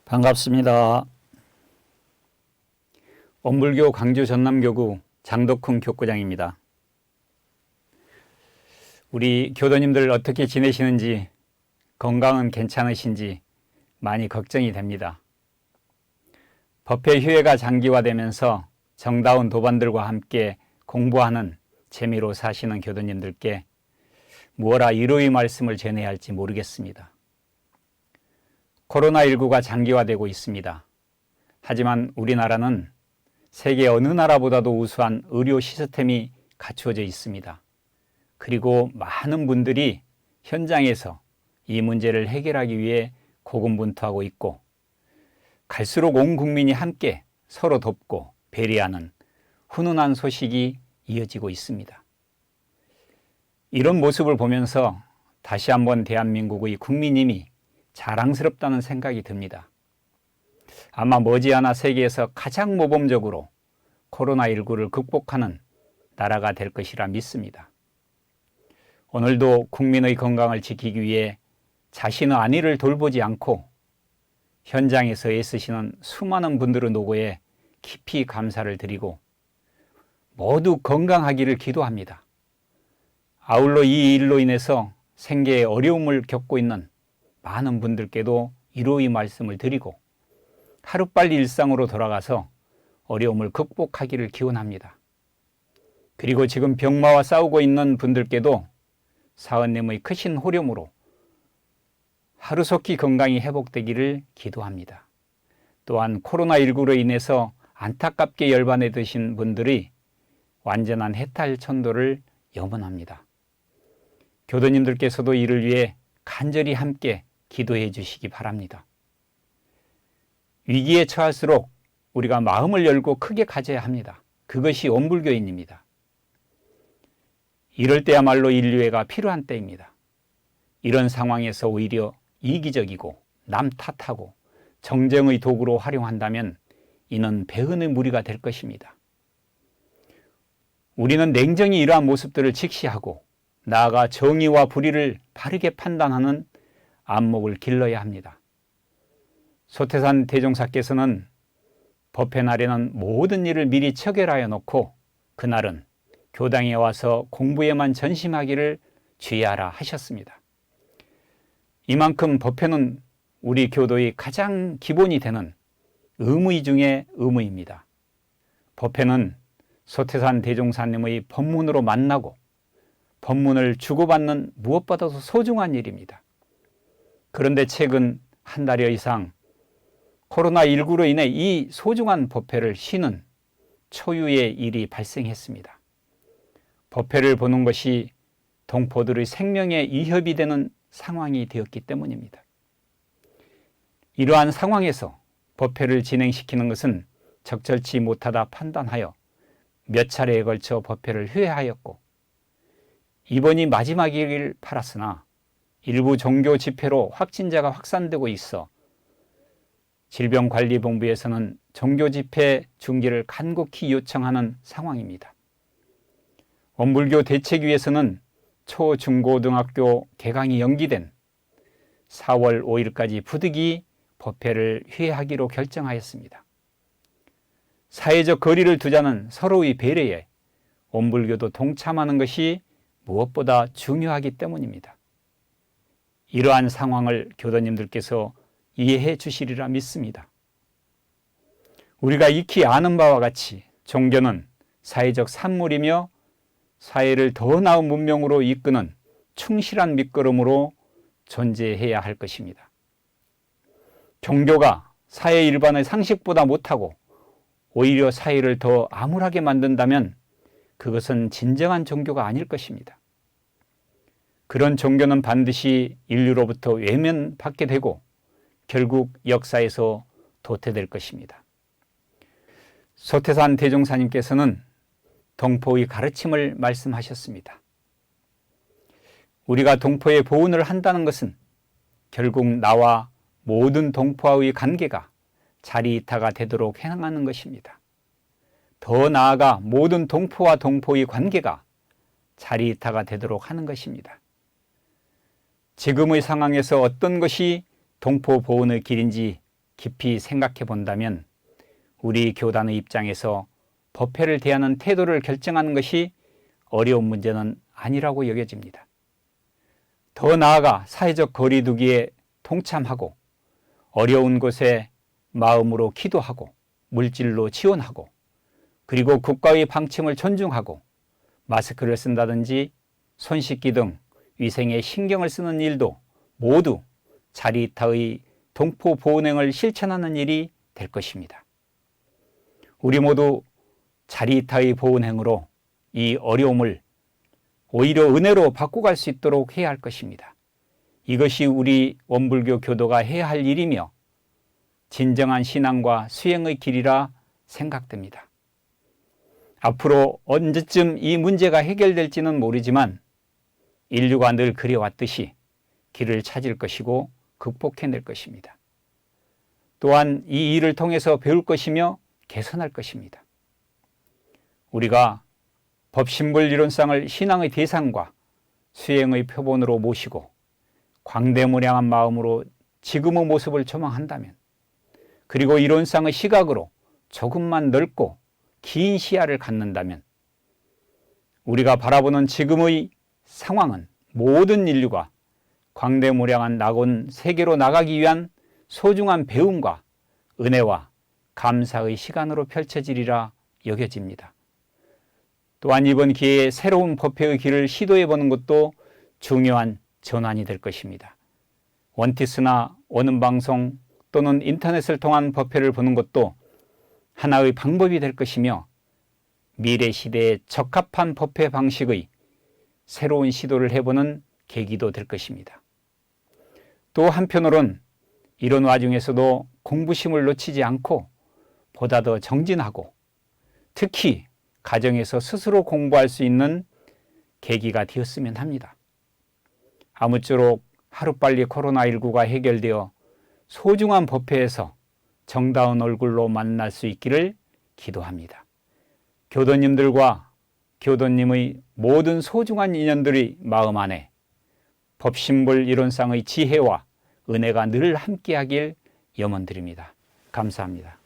반갑습니다. 원불교 광주 전남교구 장덕훈 교구장입니다. 우리 교도님들 어떻게 지내시는지, 건강은 괜찮으신지 많이 걱정이 됩니다. 법회 휴회가 장기화되면서 정다운 도반들과 함께 공부하는 재미로 사시는 교도님들께 무엇라 위로의 말씀을 전해야 할지 모르겠습니다. 코로나19가 장기화되고 있습니다. 하지만 우리나라는 세계 어느 나라보다도 우수한 의료 시스템이 갖추어져 있습니다. 그리고 많은 분들이 현장에서 이 문제를 해결하기 위해 고군분투하고 있고, 갈수록 온 국민이 함께 서로 돕고 배려하는 훈훈한 소식이 이어지고 있습니다. 이런 모습을 보면서 다시 한번 대한민국의 국민님이 자랑스럽다는 생각이 듭니다. 아마 머지않아 세계에서 가장 모범적으로 코로나19를 극복하는 나라가 될 것이라 믿습니다. 오늘도 국민의 건강을 지키기 위해 자신의 안위를 돌보지 않고 현장에서 애쓰시는 수많은 분들의 노고에 깊이 감사를 드리고 모두 건강하기를 기도합니다. 아울러 이 일로 인해서 생계에 어려움을 겪고 있는 많은 분들께도 위로의 말씀을 드리고 하루빨리 일상으로 돌아가서 어려움을 극복하기를 기원합니다. 그리고 지금 병마와 싸우고 있는 분들께도 사은님의 크신 호렴으로 하루속히 건강이 회복되기를 기도합니다. 또한 코로나19로 인해서 안타깝게 열반에 드신 분들이 완전한 해탈천도를 염원합니다. 교도님들께서도 이를 위해 간절히 함께 기도해 주시기 바랍니다. 위기에 처할수록 우리가 마음을 열고 크게 가져야 합니다. 그것이 원불교인입니다. 이럴 때야말로 인류애가 필요한 때입니다. 이런 상황에서 오히려 이기적이고 남 탓하고 정쟁의 도구로 활용한다면 이는 배은의 무리가 될 것입니다. 우리는 냉정히 이러한 모습들을 직시하고 나아가 정의와 불의를 바르게 판단하는 안목을 길러야 합니다. 소태산 대종사께서는 법회 날에는 모든 일을 미리 처결하여 놓고 그날은 교당에 와서 공부에만 전심하기를 주의하라 하셨습니다. 이만큼 법회는 우리 교도의 가장 기본이 되는 의무 중의 의무입니다. 법회는 소태산 대종사님의 법문으로 만나고 법문을 주고받는 무엇보다도 소중한 일입니다. 그런데 최근 한 달여 이상 코로나19로 인해 이 소중한 법회를 쉬는 초유의 일이 발생했습니다. 법회를 보는 것이 동포들의 생명에 위협이 되는 상황이 되었기 때문입니다. 이러한 상황에서 법회를 진행시키는 것은 적절치 못하다 판단하여 몇 차례에 걸쳐 법회를 휴회하였고, 이번이 마지막이길 바랐으나 일부 종교 집회로 확진자가 확산되고 있어 질병관리본부에서는 종교 집회 중지를 간곡히 요청하는 상황입니다. 원불교 대책위에서는 초중고등학교 개강이 연기된 4월 5일까지 부득이 법회를 휴회하기로 결정하였습니다. 사회적 거리를 두자는 서로의 배려에 원불교도 동참하는 것이 무엇보다 중요하기 때문입니다. 이러한 상황을 교도님들께서 이해해 주시리라 믿습니다. 우리가 익히 아는 바와 같이 종교는 사회적 산물이며 사회를 더 나은 문명으로 이끄는 충실한 밑거름으로 존재해야 할 것입니다. 종교가 사회 일반의 상식보다 못하고 오히려 사회를 더 암울하게 만든다면 그것은 진정한 종교가 아닐 것입니다. 그런 종교는 반드시 인류로부터 외면받게 되고 결국 역사에서 도태될 것입니다. 소태산 대종사님께서는 동포의 가르침을 말씀하셨습니다. 우리가 동포의 보훈을 한다는 것은 결국 나와 모든 동포와의 관계가 자리이타가 되도록 행하는 것입니다. 더 나아가 모든 동포와 동포의 관계가 자리이타가 되도록 하는 것입니다. 지금의 상황에서 어떤 것이 동포 보훈의 길인지 깊이 생각해 본다면 우리 교단의 입장에서 법회를 대하는 태도를 결정하는 것이 어려운 문제는 아니라고 여겨집니다. 더 나아가 사회적 거리두기에 동참하고 어려운 곳에 마음으로 기도하고 물질로 지원하고 그리고 국가의 방침을 존중하고 마스크를 쓴다든지 손 씻기 등 위생에 신경을 쓰는 일도 모두 자리이타의 동포 보훈행을 실천하는 일이 될 것입니다. 우리 모두 자리이타의 보훈행으로 이 어려움을 오히려 은혜로 바꿔갈 수 있도록 해야 할 것입니다. 이것이 우리 원불교 교도가 해야 할 일이며 진정한 신앙과 수행의 길이라 생각됩니다. 앞으로 언제쯤 이 문제가 해결될지는 모르지만 인류가 늘 그래왔듯이 길을 찾을 것이고 극복해낼 것입니다. 또한 이 일을 통해서 배울 것이며 개선할 것입니다. 우리가 법신불 이론상을 신앙의 대상과 수행의 표본으로 모시고 광대무량한 마음으로 지금의 모습을 조망한다면 그리고 이론상의 시각으로 조금만 넓고 긴 시야를 갖는다면 우리가 바라보는 지금의 상황은 모든 인류가 광대무량한 낙원 세계로 나가기 위한 소중한 배움과 은혜와 감사의 시간으로 펼쳐지리라 여겨집니다. 또한 이번 기회에 새로운 법회의 길을 시도해보는 것도 중요한 전환이 될 것입니다. 원티스나 원음방송 또는 인터넷을 통한 법회를 보는 것도 하나의 방법이 될 것이며 미래 시대에 적합한 법회 방식의 새로운 시도를 해보는 계기도 될 것입니다. 또 한편으론 이런 와중에서도 공부심을 놓치지 않고 보다 더 정진하고 특히 가정에서 스스로 공부할 수 있는 계기가 되었으면 합니다. 아무쪼록 하루빨리 코로나19가 해결되어 소중한 법회에서 정다운 얼굴로 만날 수 있기를 기도합니다. 교도님들과 교도님의 모든 소중한 인연들의 마음 안에 법신불 이론상의 지혜와 은혜가 늘 함께하길 염원드립니다. 감사합니다.